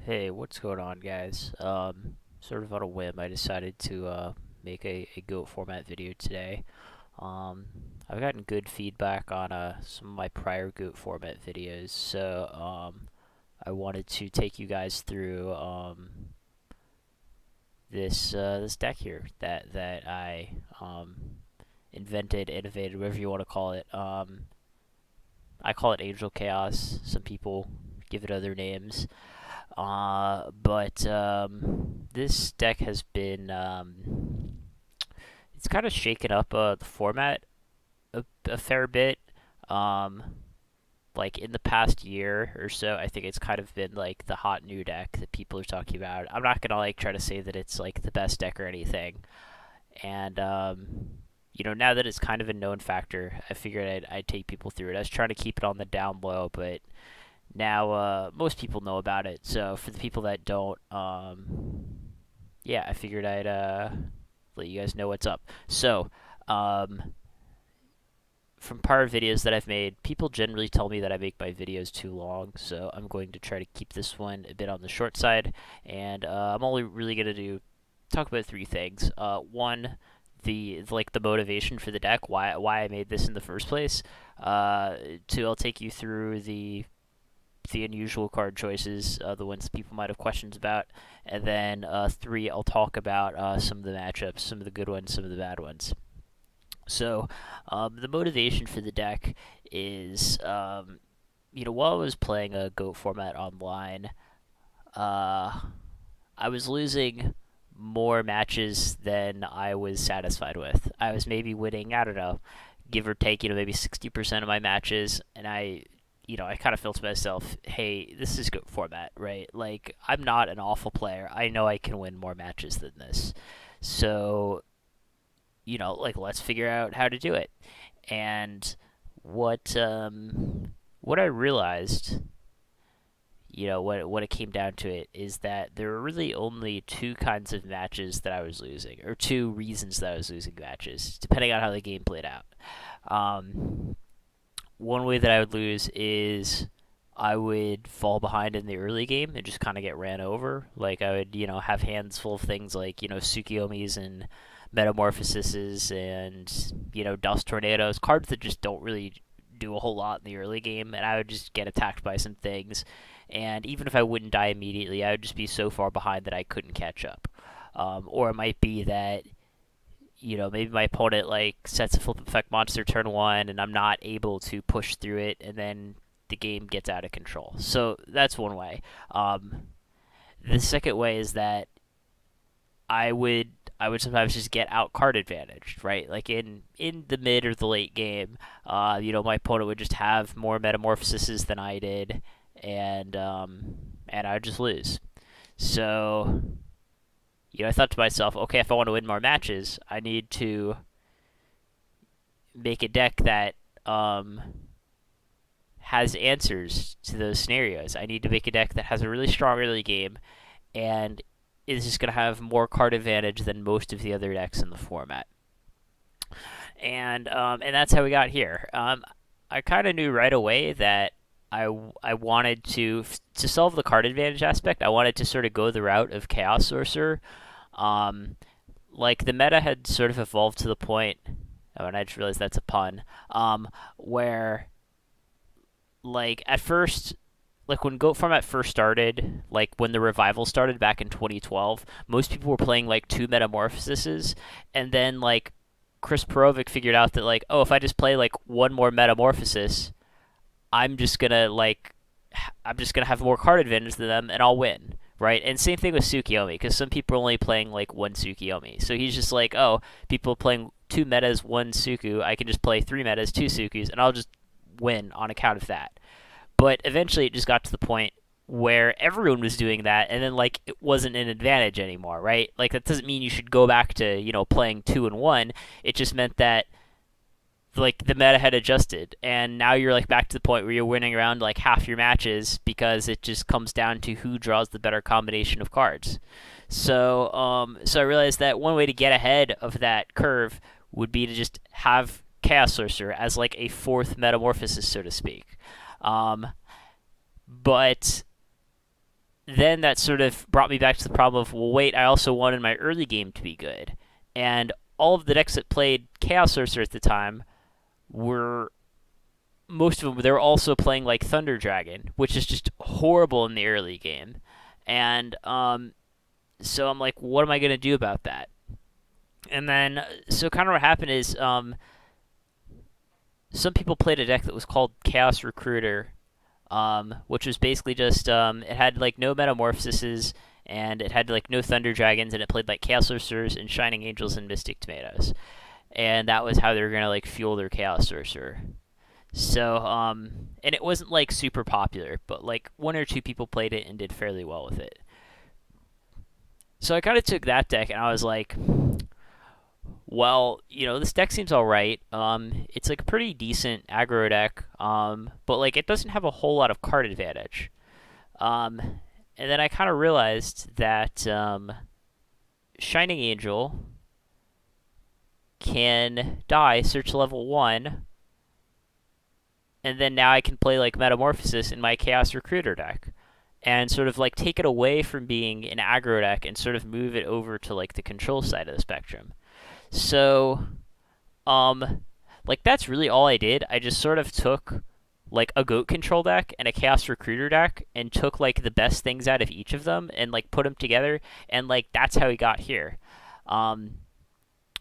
Hey, what's going on, guys? Sort of on a whim, I decided to make a GOAT format video today. Um, I've gotten good feedback on some of my prior GOAT format videos, so I wanted to take you guys through this deck here that I invented, innovated, whatever you want to call it. I call it Angel Chaos. Some people give it other names. But this deck has been it's kind of shaken up the format a fair bit. Um, like in the past year or so, I think it's kind of been like the hot new deck that people are talking about. I'm not gonna like try to say that it's like the best deck or anything. And now that it's kind of a known factor, I figured I'd take people through it. I was trying to keep it on the down low, but now, most people know about it. So for the people that don't, yeah, I figured I'd let you guys know what's up. So, um, from prior videos that I've made, people generally tell me that I make my videos too long. So I'm going to try to keep this one a bit on the short side, and I'm only really gonna talk about three things. One, the motivation for the deck, why I made this in the first place. Two, I'll take you through the unusual card choices, the ones people might have questions about, and then three, I'll talk about some of the matchups, some of the good ones, some of the bad ones. So, the motivation for the deck is, while I was playing a GOAT format online, uh, I was losing more matches than I was satisfied with. I was maybe winning, I don't know, give or take, maybe 60% of my matches, and I kind of feel to myself, hey, this is good format, right? Like, I'm not an awful player. I know I can win more matches than this. So, like, let's figure out how to do it. And what I realized, when it came down to it, is that there were really only two kinds of matches that I was losing, or two reasons that I was losing matches, depending on how the game played out. One way that I would lose is I would fall behind in the early game and just kind of get ran over. Like I would, have hands full of things like, Tsukiyomis and Metamorphoses and, Dust Tornadoes, cards that just don't really do a whole lot in the early game, and I would just get attacked by some things. And even if I wouldn't die immediately, I would just be so far behind that I couldn't catch up. Or it might be that maybe my opponent like sets a flip effect monster turn one, and I'm not able to push through it, and then the game gets out of control. So that's one way. The second way is that I would I would sometimes just get out card advantaged, right? Like in the mid or the late game, my opponent would just have more metamorphoses than I did, and I would just lose. So I thought to myself, okay, if I want to win more matches, I need to make a deck that has answers to those scenarios. I need to make a deck that has a really strong early game and is just going to have more card advantage than most of the other decks in the format. And that's how we got here. I kind of knew right away that I wanted to solve the card advantage aspect. I wanted to sort of go the route of Chaos Sorcerer. Um, like the meta had sort of evolved to the point. Oh, and I just realized that's a pun. Where like at first, like when Goat format first started, like when the revival started back in 2012, most people were playing like two metamorphoses, and then like Chris Perovic figured out that like, oh, if I just play like one more metamorphosis, I'm just gonna like I'm just gonna have more card advantage than them, and I'll win. Right, and same thing with Tsukiyomi, because some people are only playing like one Tsukiyomi. So he's just like, oh, people playing two metas, one Suku. I can just play three metas, two Sukus, and I'll just win on account of that. But eventually, it just got to the point where everyone was doing that, and then like it wasn't an advantage anymore, right? Like that doesn't mean you should go back to playing two and one. It just meant that like the meta had adjusted, and now you're like back to the point where you're winning around like half your matches because it just comes down to who draws the better combination of cards. So I realized that one way to get ahead of that curve would be to just have Chaos Sorcerer as like a fourth metamorphosis, so to speak. Um, but then that sort of brought me back to the problem of, well, wait, I also wanted my early game to be good. And all of the decks that played Chaos Sorcerer at the time were, most of them, they were also playing like Thunder Dragon, which is just horrible in the early game. And so I'm like, what am I going to do about that? And then, so kind of what happened is some people played a deck that was called Chaos Recruiter, which was basically just it had like no metamorphoses and it had like no thunder dragons and it played like chaos sorcerers and shining angels and mystic tomatoes, and that was how they were gonna like fuel their chaos sorcerer. So and it wasn't like super popular, but like one or two people played it and did fairly well with it. So I kind of took that deck and I was like, well, this deck seems all right. It's like a pretty decent aggro deck, but like it doesn't have a whole lot of card advantage. Um, and then I kind of realized that Shining Angel can die, search level 1, and then now I can play like Metamorphosis in my Chaos Recruiter deck. And sort of like take it away from being an aggro deck and sort of move it over to like the control side of the spectrum. So, um, like that's really all I did. I just sort of took like a goat control deck and a chaos recruiter deck and took like the best things out of each of them and like put them together, and like that's how we got here. Um,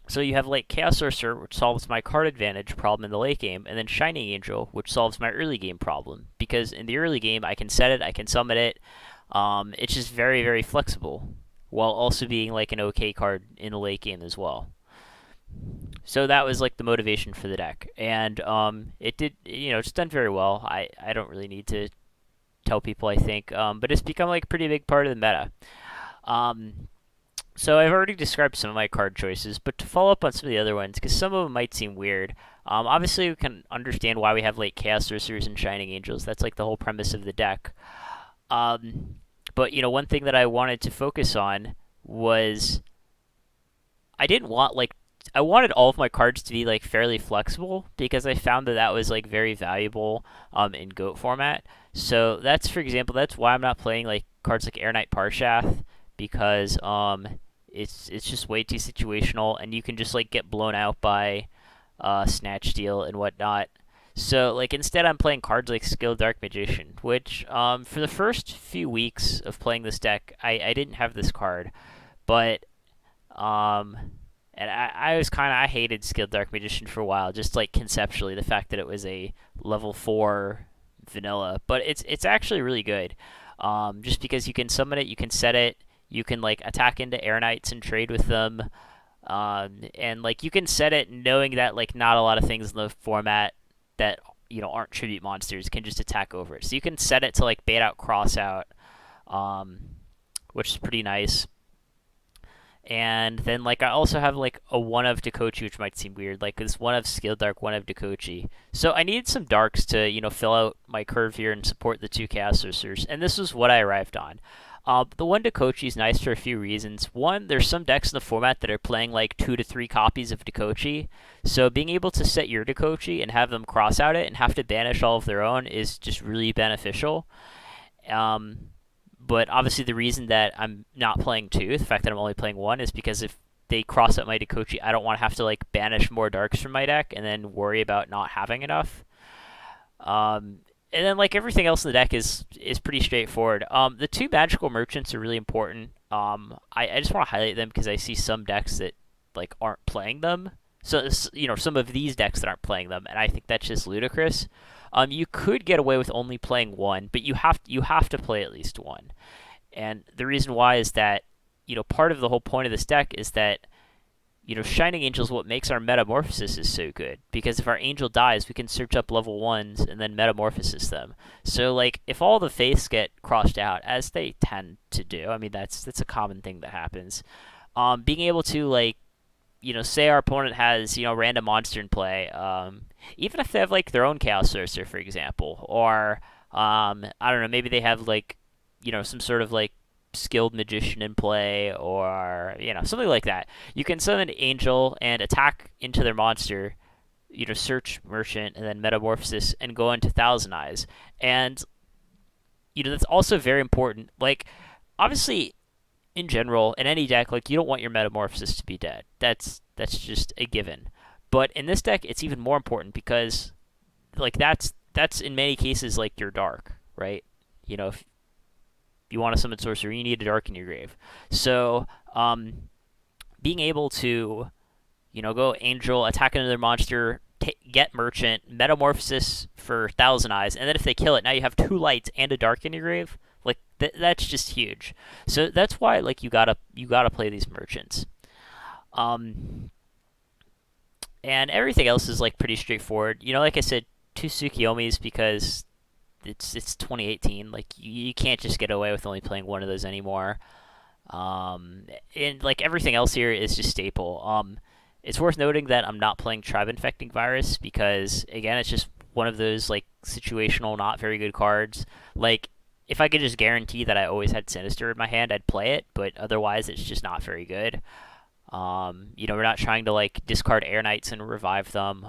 so you have like Chaos Sorcerer, which solves my card advantage problem in the late game, and then Shining Angel, which solves my early game problem. Because in the early game, I can set it, I can summon it. It's just very, very flexible, while also being like an okay card in the late game as well. So that was like the motivation for the deck, and it did, it's done very well. I don't really need to tell people, I think, but it's become like a pretty big part of the meta. Um, so I've already described some of my card choices, but to follow up on some of the other ones, because some of them might seem weird. Obviously, we can understand why we have like Chaos Sorcerers and Shining Angels. That's like the whole premise of the deck. Um, but one thing that I wanted to focus on was I didn't want like I wanted all of my cards to be like fairly flexible because I found that that was like very valuable in Goat format. So that's, for example, that's why I'm not playing like cards like Air Knight Parshath, because it's just way too situational and you can just like get blown out by Snatch Steal and whatnot. So like instead I'm playing cards like Skilled Dark Magician, which for the first few weeks of playing this deck I didn't have this card, but um and I was I hated Skilled Dark Magician for a while, just like conceptually, the fact that it was a level 4 vanilla. But it's actually really good, just because you can summon it, you can set it, you can like attack into Air Knights and trade with them, and like you can set it knowing that like not a lot of things in the format that aren't tribute monsters can just attack over it. So you can set it to like bait out, cross out, um, which is pretty nice. And then like I also have like a one of Dekochi, which might seem weird, like this one of Skill Dark, one of Dekochi. So I needed some darks to fill out my curve here and support the two Chaos Sorcerers, and this was what I arrived on. The one Dekochi is nice for a few reasons. One, there's some decks in the format that are playing like 2 to 3 copies of Dekochi, so being able to set your Dekochi and have them cross out it and have to banish all of their own is just really beneficial. Um, but obviously, the reason that I'm not playing 2, the fact that I'm only playing 1, is because if they cross out my Dekochi, I don't want to have to like banish more darks from my deck and then worry about not having enough. And then like everything else in the deck is pretty straightforward. The 2 magical merchants are really important. I just want to highlight them because I see some decks that like aren't playing them. So some of these decks that aren't playing them, and I think that's just ludicrous. You could get away with only playing 1, but you have to play at least 1. And the reason why is that part of the whole point of this deck is that Shining Angel is what makes our Metamorphosis is so good, because if our Angel dies, we can search up level 1s and then Metamorphosis them. So like if all the faiths get crossed out, as they tend to do, I mean that's a common thing that happens. Being able to like say our opponent has random monster in play, even if they have like their own Chaos Sorcerer, for example, or I don't know, maybe they have like some sort of like skilled magician in play, or something like that. You can summon an Angel and attack into their monster, search merchant and then Metamorphosis and go into Thousand Eyes. And that's also very important. Like, obviously, in general, in any deck, like you don't want your metamorphosis to be dead. That's just a given. But in this deck, it's even more important because like that's in many cases like your dark, right? If you want to summon sorcerer, you need a dark in your grave. So being able to go angel, attack another monster, get merchant, metamorphosis for Thousand Eyes, and then if they kill it, now you have two lights and a dark in your grave. Like that's just huge. So that's why like you gotta play these merchants. Um, and everything else is like pretty straightforward. Like I said, two Tsukiyomis because it's 2018. Like you can't just get away with only playing one of those anymore. And like everything else here is just staple. It's worth noting that I'm not playing Tribe Infecting Virus because again, it's just one of those like situational, not very good cards. Like if I could just guarantee that I always had Sinister in my hand, I'd play it. But otherwise, it's just not very good. We're not trying to like discard Air Knights and revive them.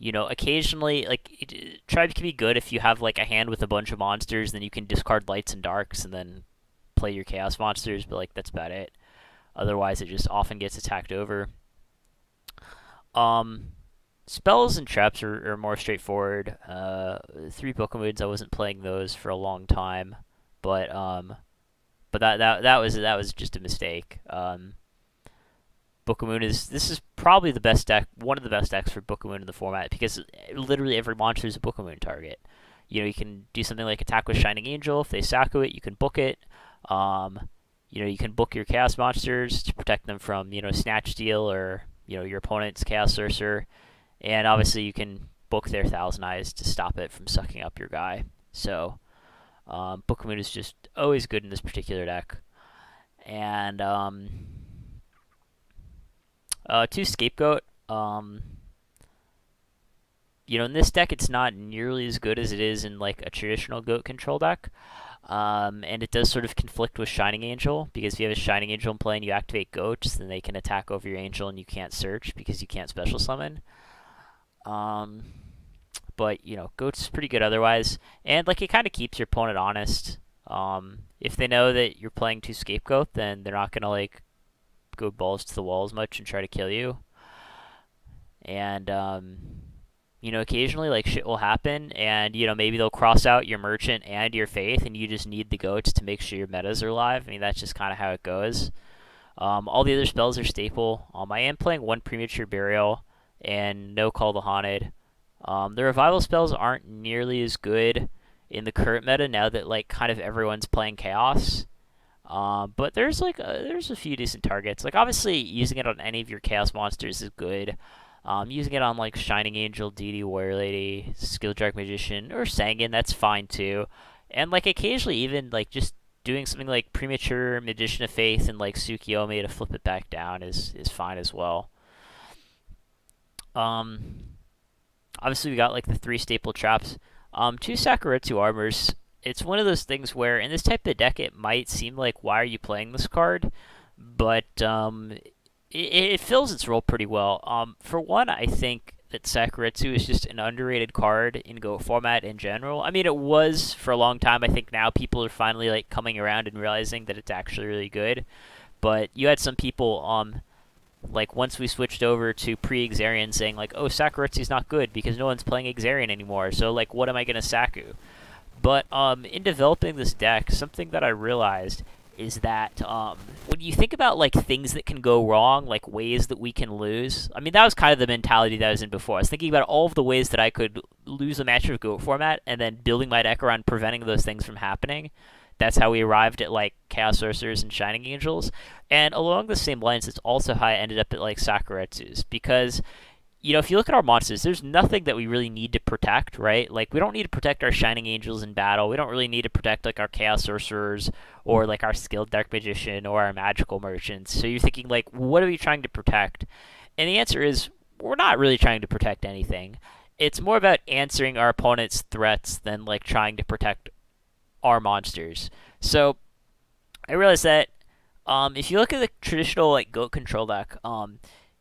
Occasionally, like Tribe can be good if you have like a hand with a bunch of monsters, then you can discard lights and darks and then play your chaos monsters. But like that's about it. Otherwise, it just often gets attacked over. Um, Spells and traps are more straightforward. Three Pokemoons, I wasn't playing those for a long time, but that was just a mistake. Bookamoon this is probably the best deck, one of the best decks for Bookamoon in the format because literally every monster is a Bookamoon target. You can do something like attack with Shining Angel. If they Saku it, you can book it. You can book your Chaos monsters to protect them from Snatch Steal or your opponent's Chaos Sorcerer, and obviously you can book their Thousand Eyes to stop it from sucking up your guy. So Bookamoon is just always good in this particular deck, and two Scapegoat. In this deck, it's not nearly as good as it is in like a traditional goat control deck. And it does sort of conflict with Shining Angel because if you have a Shining Angel in play and you activate goats, then they can attack over your angel and you can't search because you can't special summon. Um, but goats is pretty good otherwise, and like it kind of keeps your opponent honest. If they know that you're playing two Scapegoat, then they're not gonna like go balls to the wall as much and try to kill you. And occasionally like shit will happen, and maybe they'll cross out your merchant and your faith, and you just need the goats to make sure your metas are alive. I mean that's just kind of how it goes. All the other spells are staple. I am playing one Premature Burial and no Call the Haunted. The revival spells aren't nearly as good in the current meta now that like kind of everyone's playing Chaos. But there's a few decent targets. Like obviously using it on any of your Chaos monsters is good. Using it on like Shining Angel, DD Warrior Lady, Skilljack Magician, or Sangan, that's fine too. And like occasionally even like just doing something like Premature Magician of Faith and like Tsukiyomi to flip it back down is fine as well. Um, Obviously we got like the three staple traps. Two Sakuretsu armors. It's one of those things where in this type of deck it might seem like why are you playing this card, but it fills its role pretty well. For one, I think that Sakuretsu is just an underrated card in Go format in general. I mean, it was for a long time. I think now people are finally like coming around and realizing that it's actually really good. But you had some people like once we switched over to pre-Exarian saying like, oh, Sakuretsu's not good because no one's playing Exarian anymore. So like, what am I gonna Saku? But in developing this deck, something that I realized is that when you think about like things that can go wrong, like ways that we can lose. I mean, that was kind of the mentality that I was in before. I was thinking about all of the ways that I could lose a match of GOAT format, and then building my deck around preventing those things from happening. That's how we arrived at like Chaos Sorcerers and Shining Angels. And along the same lines, it's also how I ended up at like Sakuretsu's because if you look at our monsters, there's nothing that we really need to protect, right? Like, we don't need to protect our Shining Angels in battle. We don't really need to protect, like, our Chaos Sorcerers or, like, our Skilled Dark Magician or our Magical Merchants. So you're thinking, like, what are we trying to protect? And the answer is, we're not really trying to protect anything. It's more about answering our opponent's threats than, like, trying to protect our monsters. So I realized that if you look at the traditional, like, GOAT control deck,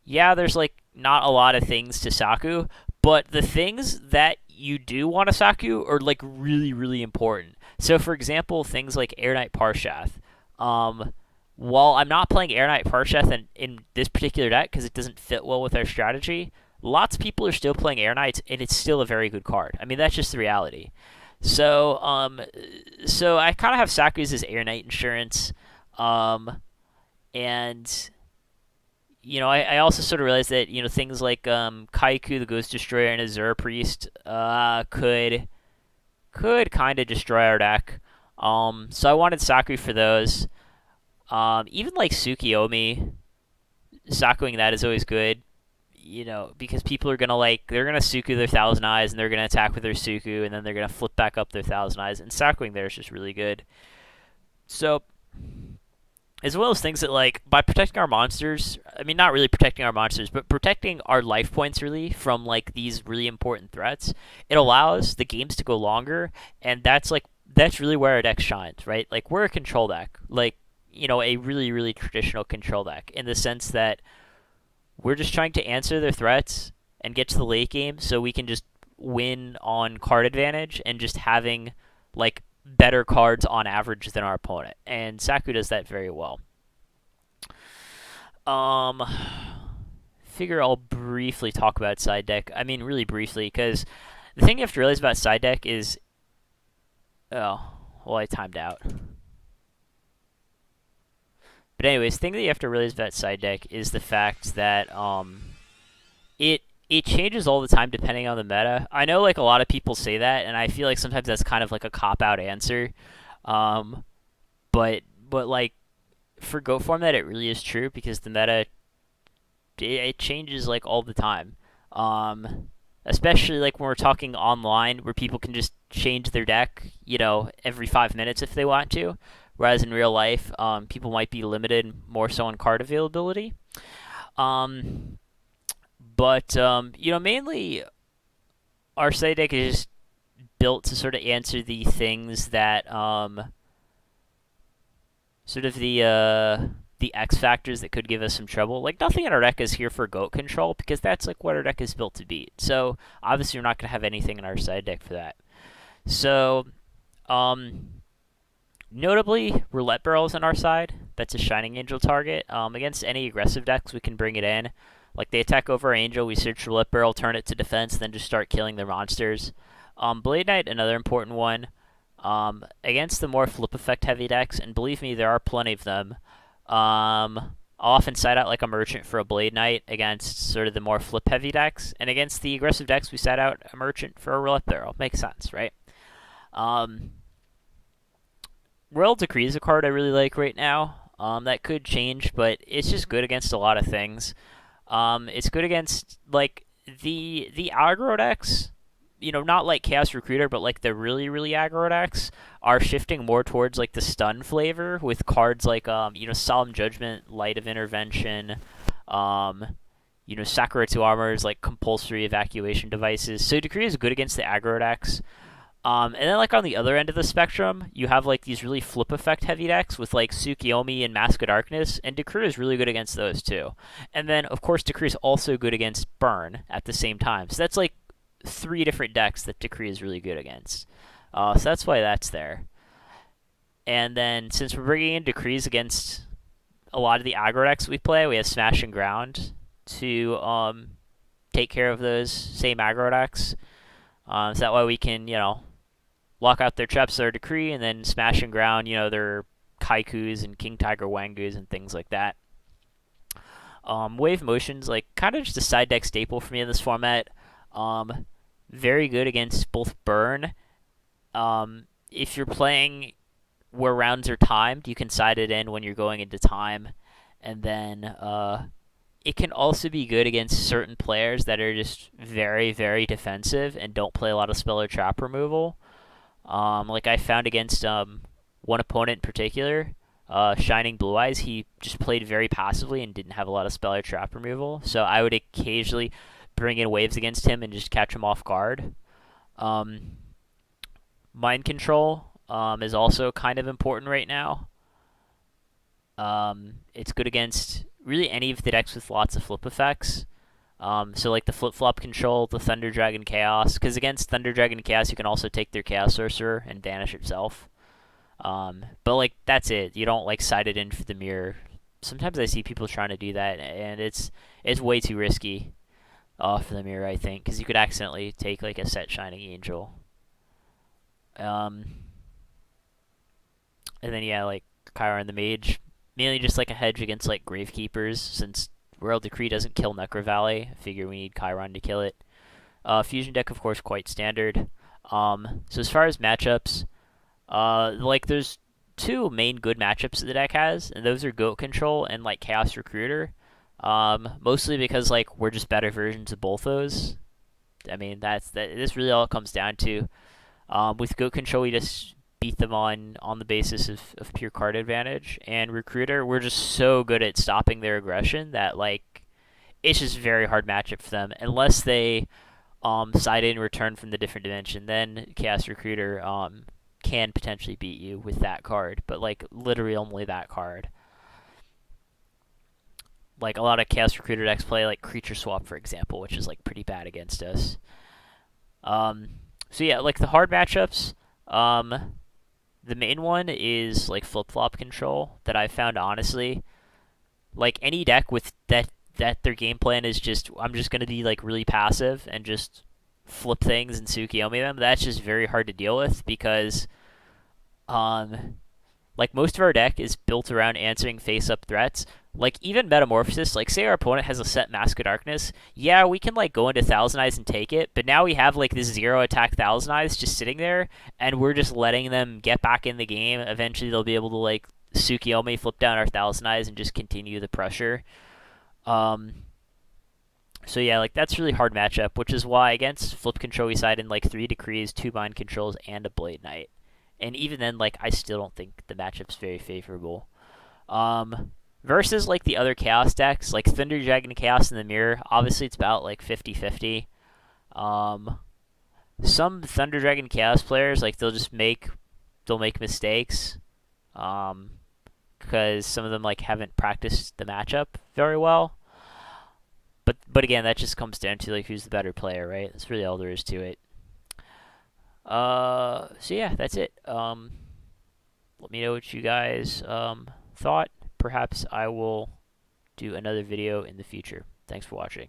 yeah, there's, like, not a lot of things to Saku, but the things that you do want to Saku are like really, really important. So, for example, things like Air Knight Parshath. Um, while I'm not playing Air Knight Parshath in this particular deck because it doesn't fit well with our strategy, lots of people are still playing Air Knights, and it's still a very good card. I mean, that's just the reality. So, so I kind of have Saku's as Air Knight insurance, and I also sort of realized that things like Kaiku, the Ghost Destroyer, and Azura Priest could kind of destroy our deck. So I wanted Saku for those. Even like Tsukiyomi, Sakuing that is always good. Because people are gonna they're gonna Suku their Thousand Eyes and they're gonna attack with their Suku and then they're gonna flip back up their Thousand Eyes and Sakuing there is just really good. So as well as things that by protecting our monsters, I mean not really protecting our monsters, but protecting our life points really from these really important threats, it allows the games to go longer, and that's really where our deck shines, right? Like we're a control deck, a really really traditional control deck in the sense that we're just trying to answer their threats and get to the late game so we can just win on card advantage and just having better cards on average than our opponent. And Saku does that very well. Figure I'll briefly talk about side deck. I mean, really briefly, because the thing you have to realize about side deck is... Oh, well, I timed out. But anyways, the thing that you have to realize about side deck is the fact that it changes all the time depending on the meta. I know a lot of people say that, and I feel like sometimes that's kind of a cop-out answer. But for Go format, it really is true because the meta it changes all the time. Especially when we're talking online, where people can just change their deck, every 5 minutes if they want to. Whereas in real life, people might be limited more so on card availability. But mainly our side deck is just built to sort of answer the things that sort of the X factors that could give us some trouble. Nothing in our deck is here for goat control because that's what our deck is built to beat. So obviously we're not going to have anything in our side deck for that. So notably, Roulette Barrel's on our side. That's a Shining Angel target. Against any aggressive decks, we can bring it in. They attack over Angel, we search Roulette Barrel, turn it to defense, then just start killing their monsters. Blade Knight, another important one. Against the more flip effect heavy decks, and believe me, there are plenty of them. I'll often side out a Merchant for a Blade Knight against sort of the more flip heavy decks, and against the aggressive decks, we side out a Merchant for a Roulette Barrel. Makes sense, right? Royal Decree is a card I really like right now. That could change, but it's just good against a lot of things. It's good against the aggro decks, not Chaos Recruiter, but the really really aggro decks are shifting more towards the stun flavor with cards Solemn Judgment, Light of Intervention, Sakura to Armors, compulsory evacuation devices. So Decree is good against the aggro decks. And then on the other end of the spectrum, you have these really flip effect heavy decks with Tsukiyomi and Mask of Darkness, and Decree is really good against those too. And then of course Decree is also good against Burn at the same time. So that's 3 different decks that Decree is really good against. So that's why that's there. And then since we're bringing in Decrees against a lot of the aggro decks we play, we have Smash and Ground to take care of those same aggro decks. So that way we can lock out their traps, their Decree, and then Smash and Ground, their Kaikus and King Tiger Wangus and things like that. Wave Motion's kind of just a side deck staple for me in this format. Very good against both Burn. If you're playing where rounds are timed, you can side it in when you're going into time. And then it can also be good against certain players that are just very, very defensive and don't play a lot of spell or trap removal. I found against one opponent in particular, Shining Blue Eyes, he just played very passively and didn't have a lot of spell or trap removal. So I would occasionally bring in waves against him and just catch him off guard. Mind Control is also kind of important right now. It's good against really any of the decks with lots of flip effects. So like the flip flop control, the Thunder Dragon Chaos, because against Thunder Dragon Chaos you can also take their Chaos Sorcerer and banish itself. But like that's it. You don't like side it in for the mirror. Sometimes I see people trying to do that, and it's way too risky for the mirror. I think because you could accidentally take like a set Shining Angel. Um, and then yeah, like Chiron the Mage, mainly just like a hedge against like Gravekeepers, since Royal Decree doesn't kill Necro Valley. I figure we need Chiron to kill it. Fusion deck, of course, quite standard. So as far as matchups, like there's two main good matchups that the deck has, and those are Goat Control and like Chaos Recruiter. Mostly because like we're just better versions of both those. I mean that's that. This really all it comes down to. With Goat Control, we just beat them on the basis of pure card advantage, and Recruiter, we're just so good at stopping their aggression that like it's just a very hard matchup for them unless they side in return from the different dimension. Then Chaos Recruiter can potentially beat you with that card, but like literally only that card. Like a lot of Chaos Recruiter decks play like Creature Swap, for example, which is like pretty bad against us. Um, so yeah, like the hard matchups. The main one is like flip flop control that I found honestly. Like any deck with that their game plan is just I'm just gonna be like really passive and just flip things and Tsukiyomi them. That's just very hard to deal with because um like most of our deck is built around answering face-up threats. Like even Metamorphosis, like say our opponent has a set Mask of Darkness, yeah, we can like go into Thousand Eyes and take it, but now we have like this zero attack Thousand Eyes just sitting there, and we're just letting them get back in the game. Eventually, they'll be able to like Tsukiyomi flip down our Thousand Eyes and just continue the pressure. Um, so yeah, like that's really hard matchup, which is why against flip control we side in like 3 Decrees, 2 Mind Controls, and a Blade Knight. And even then, like I still don't think the matchup's very favorable. Versus like the other Chaos decks, like Thunder Dragon Chaos in the Mirror, obviously it's about like 50-50. Some Thunder Dragon Chaos players, like they'll make mistakes. Because some of them like haven't practiced the matchup very well. But again, that just comes down to like who's the better player, right? That's really all there is to it. So yeah, that's it. Let me know what you guys thought. Perhaps I will do another video in the future. Thanks for watching.